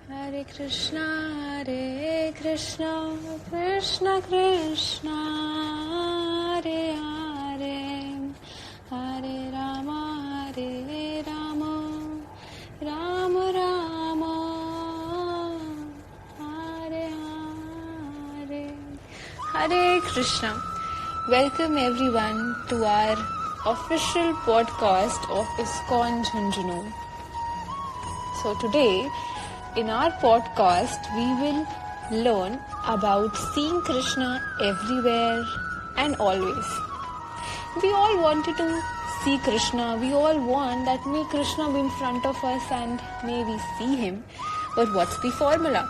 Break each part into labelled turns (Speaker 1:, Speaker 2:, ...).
Speaker 1: Hare Krishna, Krishna Krishna, Hare Hare, Hare Rama, Rama Rama, Hare Hare. Hare Krishna. Welcome everyone to our official podcast of ISKCON Jhunjhunu. So today, in our podcast, we will learn about seeing Krishna everywhere and always. We all wanted to see Krishna. We all want that may Krishna be in front of us and may we see him. But what's the formula?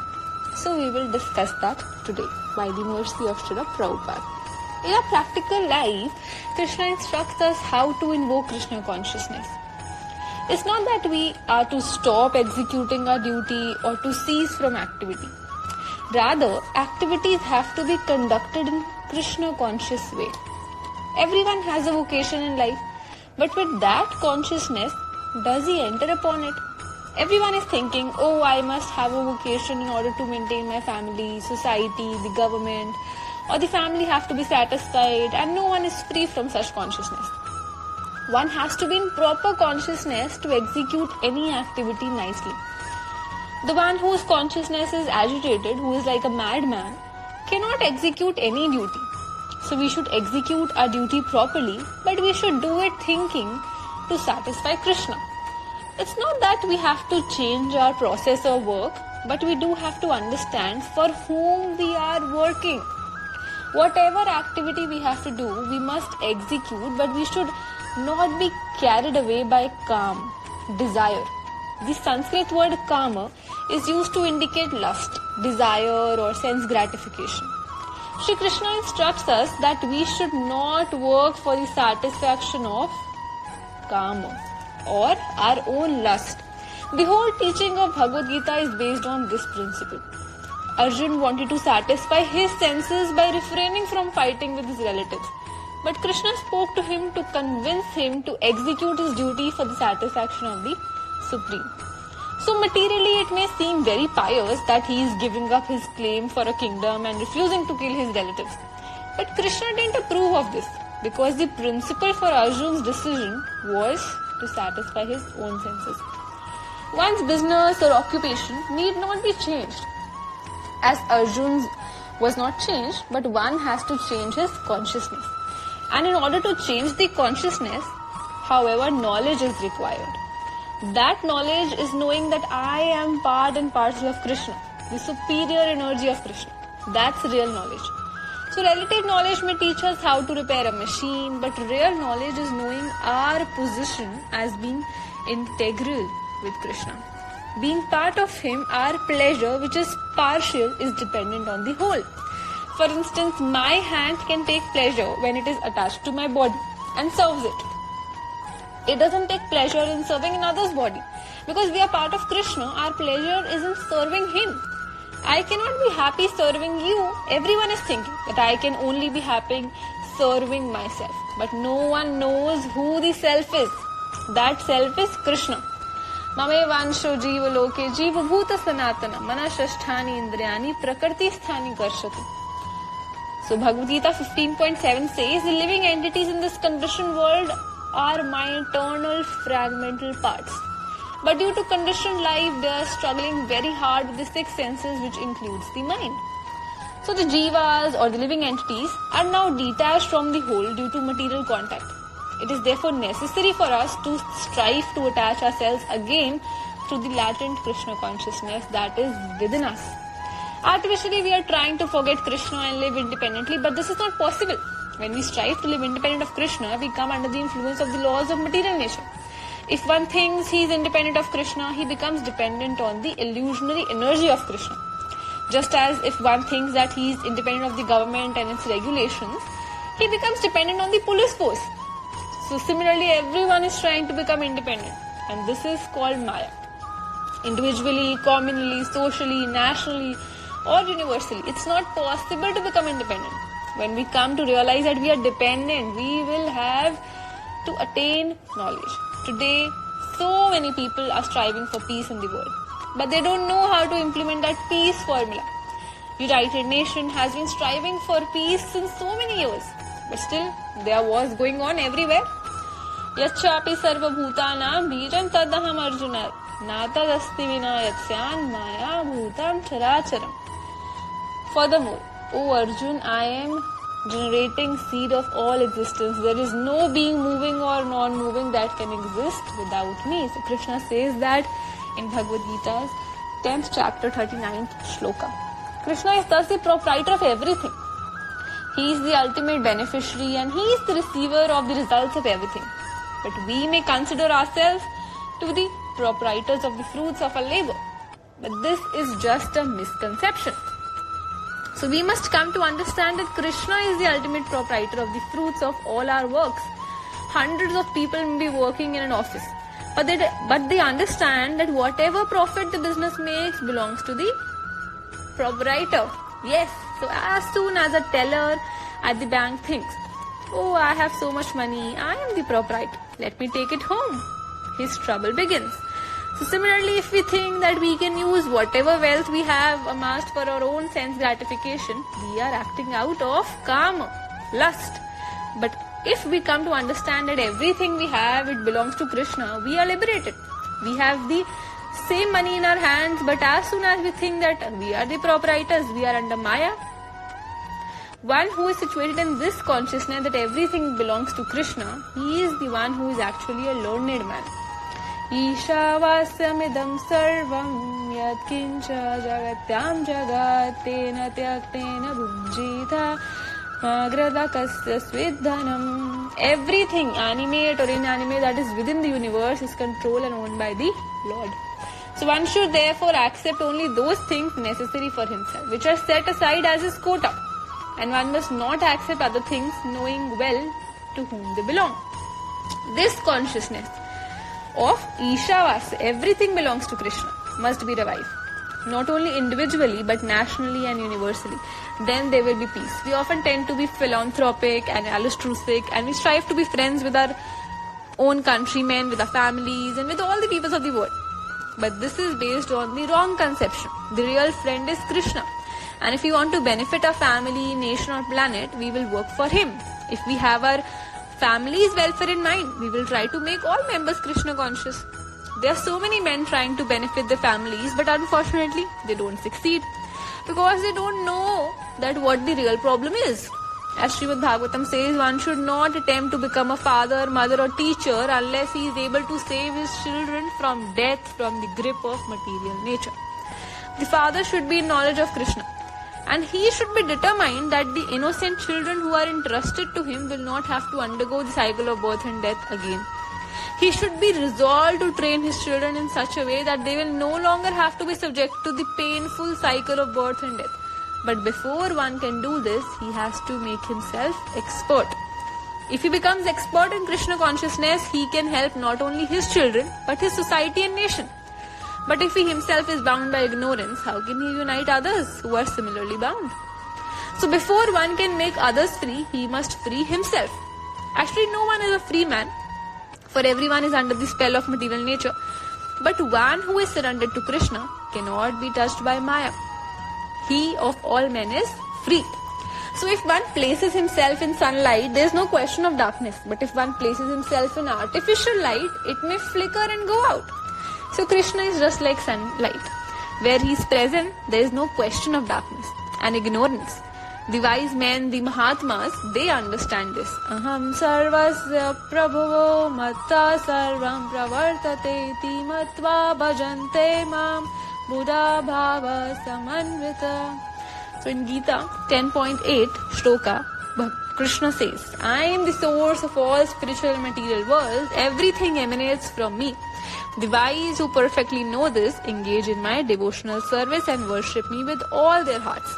Speaker 1: So we will discuss that today by the mercy of Srila Prabhupada. In our practical life, Krishna instructs us how to invoke Krishna consciousness. It's not that we are to stop executing our duty or to cease from activity. Rather, activities have to be conducted in Krishna conscious way. Everyone has a vocation in life, but with that consciousness, does he enter upon it? Everyone is thinking, oh, I must have a vocation in order to maintain my family, society, the government, or the family have to be satisfied, and no one is free from such consciousness. One has to be in proper consciousness to execute any activity nicely. The one whose consciousness is agitated, who is like a madman, cannot execute any duty. So we should execute our duty properly, but we should do it thinking to satisfy Krishna. It's not that we have to change our process of work, but we do have to understand for whom we are working. Whatever activity we have to do, we must execute, but we should not be carried away by kam, desire. The Sanskrit word kama is used to indicate lust, desire or sense gratification. Shri Krishna instructs us that we should not work for the satisfaction of kama or our own lust. The whole teaching of Bhagavad Gita is based on this principle. Arjun wanted to satisfy his senses by refraining from fighting with his relatives. But Krishna spoke to him to convince him to execute his duty for the satisfaction of the Supreme. So materially it may seem very pious that he is giving up his claim for a kingdom and refusing to kill his relatives. But Krishna didn't approve of this because the principle for Arjun's decision was to satisfy his own senses. One's business or occupation need not be changed, as Arjun's was not changed, but one has to change his consciousness. And in order to change the consciousness, however, knowledge is required. That knowledge is knowing that I am part and parcel of Krishna, the superior energy of Krishna. That's real knowledge. So relative knowledge may teach us how to repair a machine, but real knowledge is knowing our position as being integral with Krishna. Being part of him, our pleasure, which is partial, is dependent on the whole. For instance, my hand can take pleasure when it is attached to my body and serves it. It doesn't take pleasure in serving another's body. Because we are part of Krishna, our pleasure is in serving him. I cannot be happy serving you. Everyone is thinking that I can only be happy serving myself. But no one knows who the self is. That self is Krishna. Mame vansho jiva loke jiva bhuta sanatana mana shasthani indriyani prakriti sthani karshati. So Bhagavad Gita 15.7 says, the living entities in this conditioned world are my eternal fragmental parts. But due to conditioned life, they are struggling very hard with the six senses, which includes the mind. So the jivas or the living entities are now detached from the whole due to material contact. It is therefore necessary for us to strive to attach ourselves again to the latent Krishna consciousness that is within us. Artificially, we are trying to forget Krishna and live independently, but this is not possible. When we strive to live independent of Krishna, we come under the influence of the laws of material nature. If one thinks he is independent of Krishna, he becomes dependent on the illusionary energy of Krishna. Just as if one thinks that he is independent of the government and its regulations, he becomes dependent on the police force. So similarly, everyone is trying to become independent, and this is called Maya. Individually, communally, socially, nationally, or universally, it's not possible to become independent. When we come to realize that we are dependent, we will have to attain knowledge. Today, so many people are striving for peace in the world. but they don't know how to implement that peace formula. United Nations has been striving for peace since so many years, but still there are wars going on everywhere. Yachapi sarvabhutanam biram tadaham arjuna natadasti vina yatsyan maya bhutam characharam. Furthermore, O Arjun, I am generating seed of all existence. There is no being moving or non-moving that can exist without me. So Krishna says that in Bhagavad Gita's 10th chapter, 39th shloka. Krishna is thus the proprietor of everything. He is the ultimate beneficiary and he is the receiver of the results of everything. But we may consider ourselves to be the proprietors of the fruits of our labor. But this is just a misconception. So we must come to understand that Krishna is the ultimate proprietor of the fruits of all our works. Hundreds of people may be working in an office, but they understand that whatever profit the business makes belongs to the proprietor. Yes, so as soon as a teller at the bank thinks, oh, I have so much money, I am the proprietor, let me take it home, his trouble begins. So similarly, if we think that we can use whatever wealth we have amassed for our own sense gratification, we are acting out of kama, lust. But if we come to understand that everything we have, it belongs to Krishna, we are liberated. We have the same money in our hands, but as soon as we think that we are the proprietors, we are under Maya. One who is situated in this consciousness that everything belongs to Krishna, he is the one who is actually a learned man. Ishavasamidam sarvam yatkincha jagatyam jagatena tyaktena bhujjita magradakasya svidhanam. Everything, animate or inanimate, that is within the universe is controlled and owned by the Lord. So one should therefore accept only those things necessary for himself, which are set aside as his quota. And one must not accept other things knowing well to whom they belong. This consciousness of Ishavasya, everything belongs to Krishna, must be revived. Not only individually but nationally and universally. Then there will be peace. We often tend to be philanthropic and altruistic and we strive to be friends with our own countrymen, with our families and with all the peoples of the world. But this is based on the wrong conception. The real friend is Krishna. And if we want to benefit our family, nation or planet, we will work for him. If we have our family's welfare in mind, we will try to make all members Krishna conscious. There are so many men trying to benefit their families, but unfortunately they don't succeed because they don't know that what the real problem is. As Srimad Bhagavatam says, one should not attempt to become a father, mother or teacher unless he is able to save his children from death, from the grip of material nature. The father should be in knowledge of Krishna. And he should be determined that the innocent children who are entrusted to him will not have to undergo the cycle of birth and death again. He should be resolved to train his children in such a way that they will no longer have to be subject to the painful cycle of birth and death. But before one can do this, he has to make himself expert. If he becomes expert in Krishna consciousness, he can help not only his children, but his society and nation. But if he himself is bound by ignorance, how can he unite others who are similarly bound? So before one can make others free, he must free himself. Actually, no one is a free man, for everyone is under the spell of material nature. But one who is surrendered to Krishna cannot be touched by Maya. He of all men is free. So if one places himself in sunlight, there is no question of darkness. But if one places himself in artificial light, it may flicker and go out. So Krishna is just like sunlight. Where he is present, there is no question of darkness and ignorance. The wise men, the Mahatmas, they understand this. Aham sarvasya prabhavo matta sarvam pravartate ti matva bhajante mam buddha bhava samanvita. So in Gita 10.8 shloka, Krishna says, I am the source of all spiritual and material worlds. Everything emanates from me. The wise who perfectly know this engage in my devotional service and worship me with all their hearts.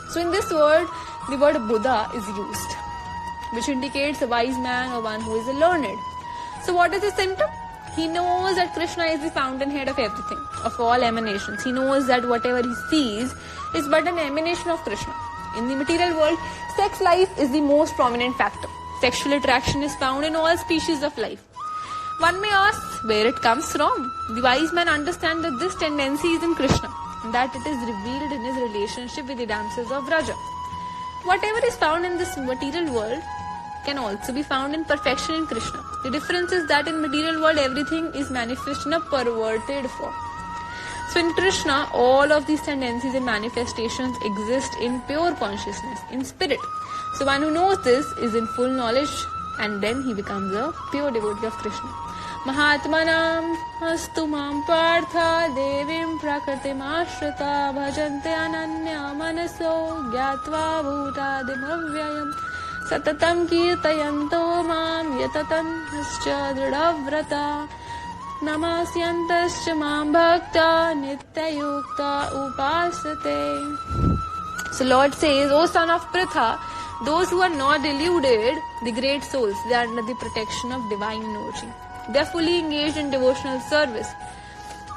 Speaker 1: So in this word, the word Buddha is used, which indicates a wise man or one who is learned. So what is the symptom? He knows that Krishna is the fountainhead of everything, of all emanations. He knows that whatever he sees is but an emanation of Krishna. In the material world, sex life is the most prominent factor. Sexual attraction is found in all species of life. One may ask where it comes from. The wise man understands that this tendency is in Krishna, and that it is revealed in his relationship with the damsels of Vraja. Whatever is found in this material world can also be found in perfection in Krishna. The difference is that in material world everything is manifest in a perverted form. So in Krishna, all of these tendencies and manifestations exist in pure consciousness, in spirit. So one who knows this is in full knowledge, and then he becomes a pure devotee of Krishna. Mahatmanam astu mam partha devim prakritim ashrita bhajante ananya manaso gyatva bhutadim avyayam satatam kirtayanto mam yatatan hascha dridhavrata namasyantascha mam bhakta nityayukta upasate. So Lord says, O son of Pritha, those who are not deluded, the great souls, they are under the protection of divine energy. They are fully engaged in devotional service,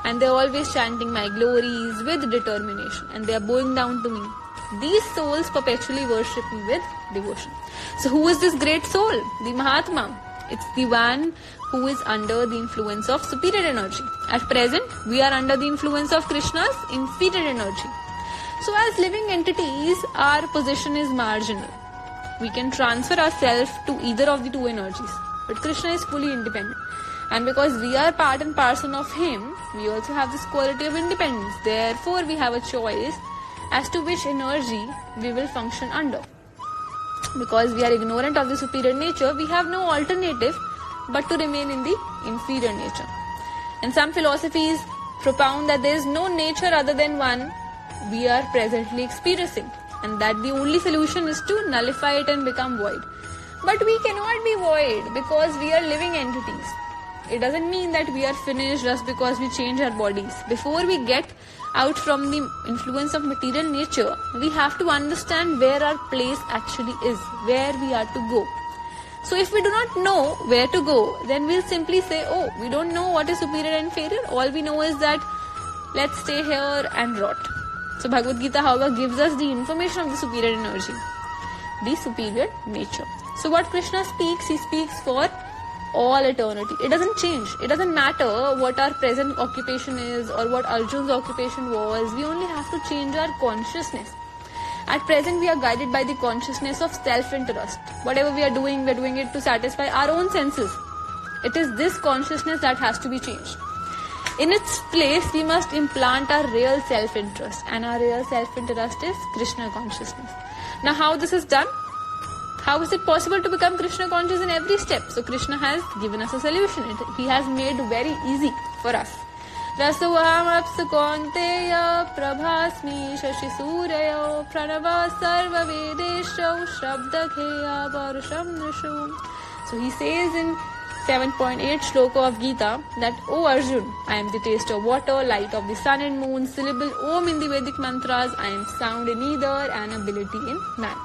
Speaker 1: and they are always chanting my glories with determination, and they are bowing down to me. These souls perpetually worship me with devotion. So who is this great soul? The Mahatma. It's the one who is under the influence of superior energy. At present, we are under the influence of Krishna's inferior energy. So as living entities, our position is marginal. We can transfer ourselves to either of the two energies. But Krishna is fully independent. And because we are part and parcel of him, we also have this quality of independence. Therefore, we have a choice as to which energy we will function under. Because we are ignorant of the superior nature, we have no alternative but to remain in the inferior nature. And some philosophies propound that there is no nature other than one we are presently experiencing, and that the only solution is to nullify it and become void. But we cannot be void because we are living entities. It doesn't mean that we are finished just because we change our bodies. Before we get out from the influence of material nature, we have to understand where our place actually is, where we are to go. So if we do not know where to go, then we'll simply say, oh, we don't know what is superior and inferior. All we know is that let's stay here and rot. So Bhagavad Gita, however, gives us the information of the superior energy, the superior nature. So what Krishna speaks, he speaks for all eternity. It doesn't change. It doesn't matter what our present occupation is or what Arjun's occupation was. We only have to change our consciousness. At present, we are guided by the consciousness of self-interest. Whatever we are doing it to satisfy our own senses. It is this consciousness that has to be changed. In its place, we must implant our real self-interest, and our real self-interest is Krishna consciousness. Now, how this is done? How is it possible to become Krishna conscious in every step? So Krishna has given us a solution. He has made very easy for us. Rasavaham apsu kaunteya prabhasmi shashi suryo pranava sarva vedesho shabdakheya varusham nrishu. So he says in 7.8 shloka of Gita that, O Arjun, I am the taste of water, light of the sun and moon, syllable Om in the Vedic mantras, I am sound in either and ability in man.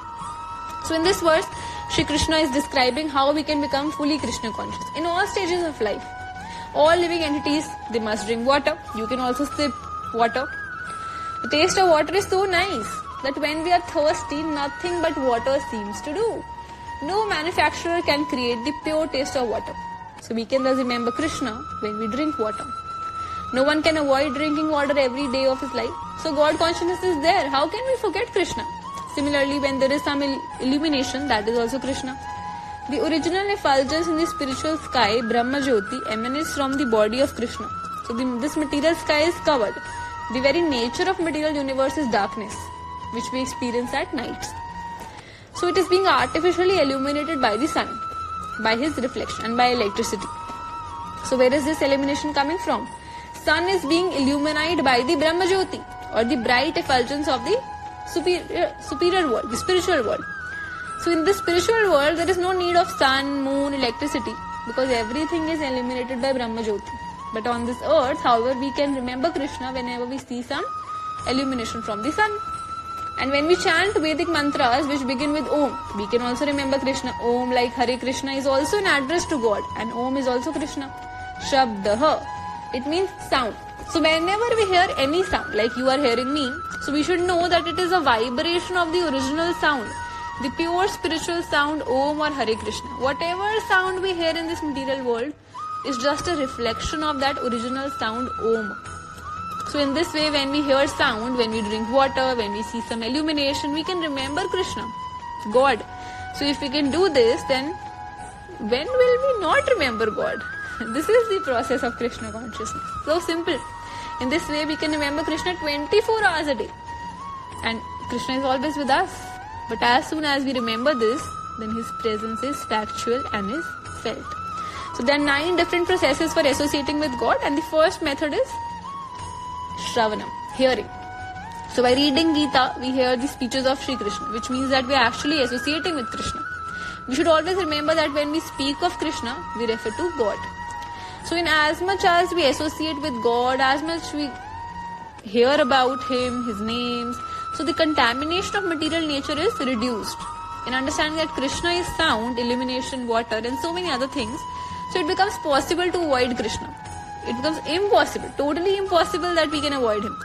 Speaker 1: So in this verse, Shri Krishna is describing how we can become fully Krishna conscious. In all stages of life, all living entities, they must drink water. You can also sip water. The taste of water is so nice that when we are thirsty, nothing but water seems to do. No manufacturer can create the pure taste of water. So we can thus remember Krishna when we drink water. No one can avoid drinking water every day of his life. So God consciousness is there. How can we forget Krishna? Similarly, when there is some illumination, that is also Krishna. The original effulgence in the spiritual sky, Brahma Jyoti, emanates from the body of Krishna. So this material sky is covered. The very nature of material universe is darkness, which we experience at night. So it is being artificially illuminated by the sun, by his reflection and by electricity. So where is this illumination coming from? Sun is being illuminated by the Brahma Jyoti, or the bright effulgence of the superior world, the spiritual world. So in this spiritual world, there is no need of sun, moon, electricity, because everything is illuminated by Brahma Jyoti. But on this earth, however, we can remember Krishna whenever we see some illumination from the sun. And when we chant Vedic mantras which begin with Om, we can also remember Krishna. Om, like Hare Krishna, is also an address to God, and Om is also Krishna. Shabdaha, it means sound. So whenever we hear any sound, like you are hearing me, so we should know that it is a vibration of the original sound, the pure spiritual sound Om or Hare Krishna. Whatever sound we hear in this material world, is just a reflection of that original sound Om. So in this way, when we hear sound, when we drink water, when we see some illumination, we can remember Krishna, God. So if we can do this, then when will we not remember God? This is the process of Krishna consciousness. So simple. In this way, we can remember Krishna 24 hours a day. And Krishna is always with us. But as soon as we remember this, then His presence is factual and is felt. So there are 9 different processes for associating with God, and the first method is Shravanam, hearing. So by reading Gita, we hear the speeches of Sri Krishna, which means that we are actually associating with Krishna. We should always remember that when we speak of Krishna, we refer to God. So in as much as we associate with God, as much we hear about Him, His names, so the contamination of material nature is reduced. In understanding that Krishna is sound, illumination, water, and so many other things, so it becomes possible to avoid Krishna. It becomes impossible, totally impossible that we can avoid Him.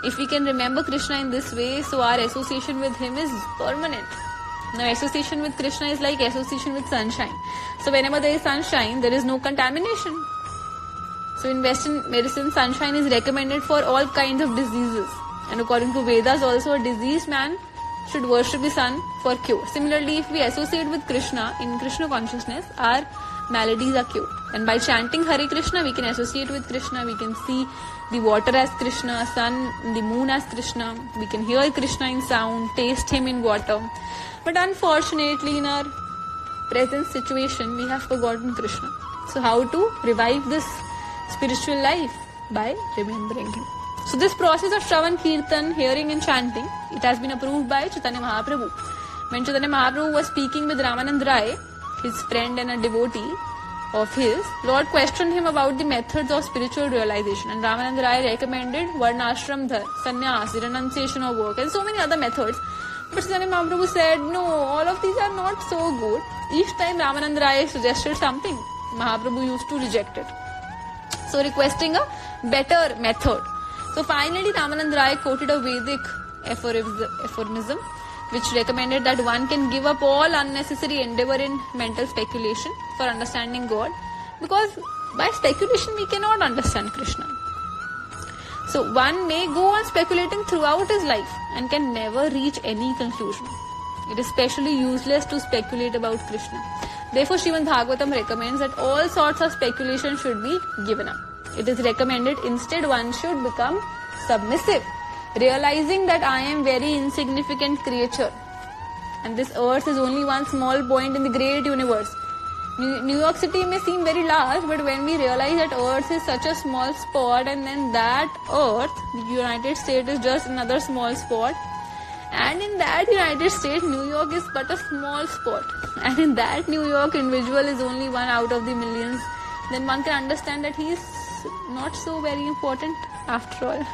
Speaker 1: If we can remember Krishna in this way, so our association with Him is permanent. Now association with Krishna is like association with sunshine. So whenever there is sunshine, there is no contamination. So in Western medicine, sunshine is recommended for all kinds of diseases. And according to Vedas also, a diseased man should worship the sun for cure. Similarly, if we associate with Krishna in Krishna consciousness, our maladies are cured. And by chanting Hare Krishna, we can associate with Krishna. We can see the water as Krishna, sun, the moon as Krishna. We can hear Krishna in sound, taste Him in water. But unfortunately, in our present situation, we have forgotten Krishna. So how to revive this spiritual life? By remembering Him. So this process of Shravan, Kirtan, hearing and chanting, it has been approved by Chaitanya Mahaprabhu. When Chaitanya Mahaprabhu was speaking with Ramanand Rai, his friend and a devotee of his, Lord questioned him about the methods of spiritual realization, and Ramanand Rai recommended Varnashram Dhar, Sannyas, the renunciation of work, and so many other methods. But Chaitanya Mahaprabhu said, no, all of these are not so good. Each time Ramanand Rai suggested something, Mahaprabhu used to reject it. So requesting a better method. So finally Ramanand Rai quoted a Vedic aphorism which recommended that one can give up all unnecessary endeavor in mental speculation for understanding God, because by speculation we cannot understand Krishna. So one may go on speculating throughout his life and can never reach any conclusion. It is especially useless to speculate about Krishna. Therefore, Srimad Bhagavatam recommends that all sorts of speculation should be given up. It is recommended instead one should become submissive, realizing that I am very insignificant creature and this earth is only one small point in the great universe. New York City may seem very large, but when we realize that earth is such a small spot, and then that earth, the United States, is just another small spot, and in that United States, New York is but a small spot, and in that New York, individual is only one out of the millions, then one can understand that he is not so very important after all.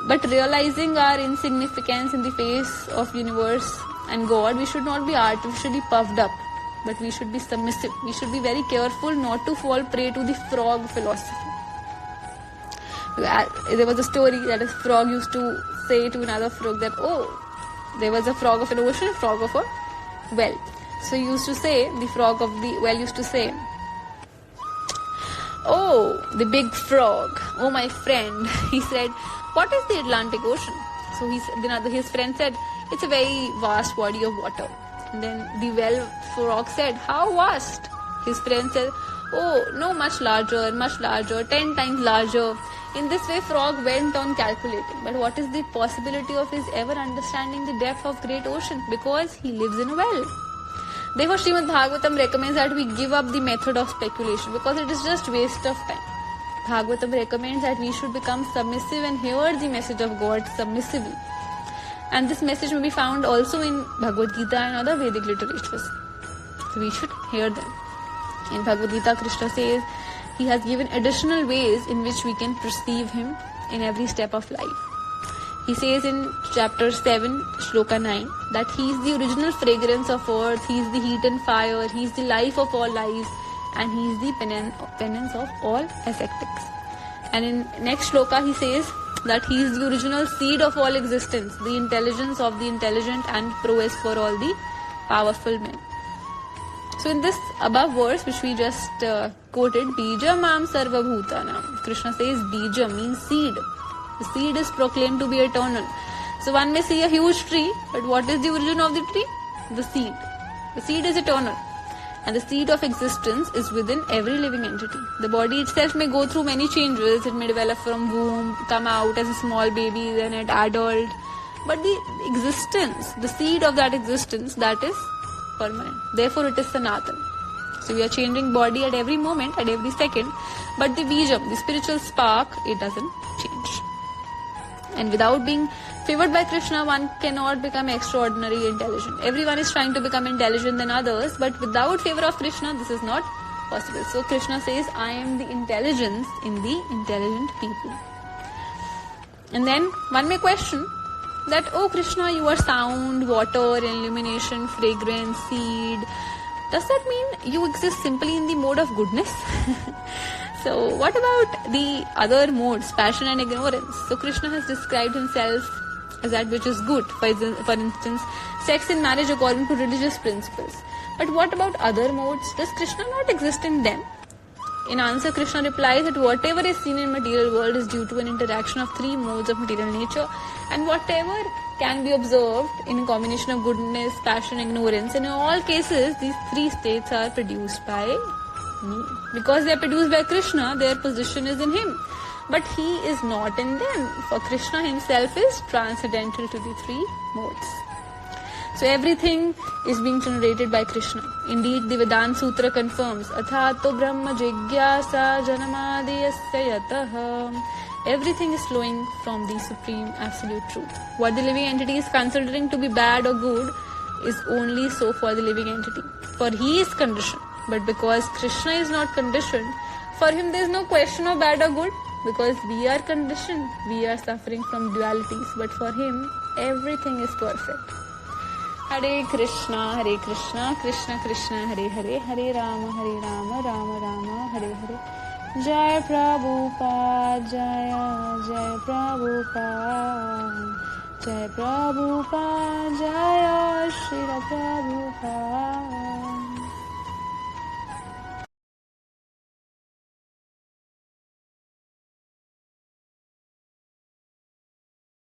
Speaker 1: But realizing our insignificance in the face of universe and God, we should not be artificially puffed up, but we should be submissive. We should be very careful not to fall prey to the frog philosophy. There was a story that a frog used to say to another frog that, oh, there was a frog of an ocean, a frog of a well. So he used to say, the frog of the well used to say, oh, the big frog, oh my friend, he said, what is the Atlantic Ocean? So his friend said, it's a very vast body of water. And then the well frog said, how vast? His friend said, oh, no, much larger, 10 times larger. In this way, frog went on calculating. But what is the possibility of his ever understanding the depth of great ocean? Because he lives in a well. Therefore, Srimad Bhagavatam recommends that we give up the method of speculation, because it is just waste of time. Bhagavatam recommends that we should become submissive and hear the message of God submissively. And this message may be found also in Bhagavad Gita and other Vedic literatures. So we should hear them. In Bhagavad Gita, Krishna says He has given additional ways in which we can perceive Him in every step of life. He says in chapter 7, shloka 9, that He is the original fragrance of earth, He is the heat and fire, He is the life of all lives, and He is the penance of all ascetics. And in next shloka, He says that He is the original seed of all existence, the intelligence of the intelligent, and prowess for all the powerful men. So in this above verse, which we just quoted, Bija Mam Sarva Bhutanam, Krishna says Bija means seed. The seed is proclaimed to be eternal. So one may see a huge tree, but what is the origin of the tree? The seed. The seed is eternal. And the seed of existence is within every living entity. The body itself may go through many changes. It may develop from womb, come out as a small baby, then at adult. But the existence, the seed of that existence, that is permanent. Therefore it is Sanatan. So we are changing body at every moment, at every second. But the Bijam, the spiritual spark, it doesn't change. And without being favored by Krishna, one cannot become extraordinary intelligent. Everyone is trying to become intelligent than others, but without favor of Krishna, this is not possible. So Krishna says, I am the intelligence in the intelligent people. And then one may question that, oh Krishna, you are sound, water, illumination, fragrance, seed. Does that mean you exist simply in the mode of goodness? So what about the other modes, passion and ignorance? So Krishna has described himself as that which is good. For instance, sex and marriage according to religious principles. But what about other modes? Does Krishna not exist in them? In answer, Krishna replies that whatever is seen in material world is due to an interaction of three modes of material nature, and whatever can be observed in a combination of goodness, passion, ignorance, and in all cases, these three states are produced by me. Because they are produced by Krishna, their position is in him. But he is not in them, for Krishna himself is transcendental to the three modes. So everything is being generated by Krishna. Indeed, the Vedanta Sutra confirms, Athato Brahma Jigyasa Janamadiyasya Yataha. Everything is flowing from the Supreme Absolute Truth. What the living entity is considering to be bad or good is only so for the living entity. For he is conditioned. But because Krishna is not conditioned, for him there is no question of bad or good. Because we are conditioned, we are suffering from dualities. But for him, everything is perfect. Hare Krishna, Krishna Krishna, Hare Hare, Hare Rama, Rama Rama, Hare Hare. Jai Prabhupada, Jai Prabhupada, Jai Prabhupada, Jai Shri Prabhupada.